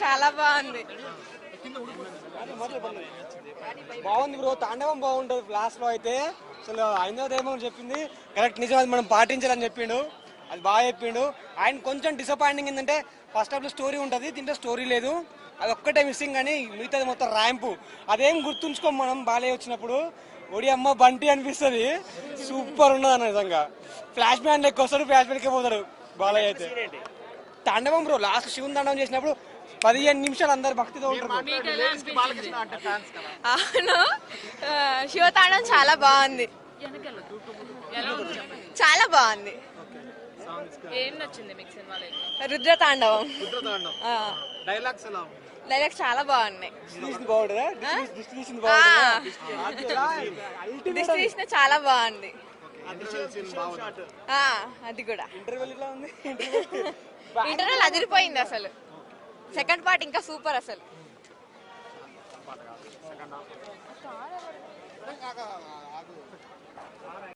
చాలా బాగుంది. బాగుంది బ్రో, తాండవం బాగుంటుంది. లాస్ట్ లో అయితే అసలు ఐందోదేమో చెప్పింది కరెక్ట్, నిజం, అది మనం పాటించాలని చెప్పిండు, అది బాగా చెప్పిండు. ఆయన కొంచెం డిసప్పాయింటింగ్ ఏంటంటే ఫస్ట్ హాఫ్ లో స్టోరీ ఉంటుంది, దీంట్లో స్టోరీ లేదు, అది ఒక్కటే మిస్సింగ్. కానీ మిగతాది మొత్తం ర్యాంపు, అదేం గుర్తుంచుకోం మనం. బాలయ్య వచ్చినప్పుడు ఒడి అమ్మ బంటి అనిపిస్తుంది, సూపర్ ఉన్నది అన్న నిజంగా. ఫ్లాష్ బ్యాన్ లెక్క వస్తాడు, ఫ్లాష్ బ్యాన్కే పోతాడు బాలయ్య అయితే. తాండవం బ్రో లాస్ట్ శివుని తాండవం చేసినప్పుడు 15 నిమిషాలు అందరు భక్తితో ఉంటారు. అవును, శివతాండవం చాలా బాగుంది, చాలా బాగుంది. రుద్రతాండవం డైలాగ్స్ చాలా బాగున్నాయి. డిస్ట్రిబ్యూషన్ చాలా బాగుంది. అది కూడా ఇంటర్వెల్ అదిరిపోయింది అసలు. సెకండ్ పార్ట్ ఇంకా సూపర్ అసలు.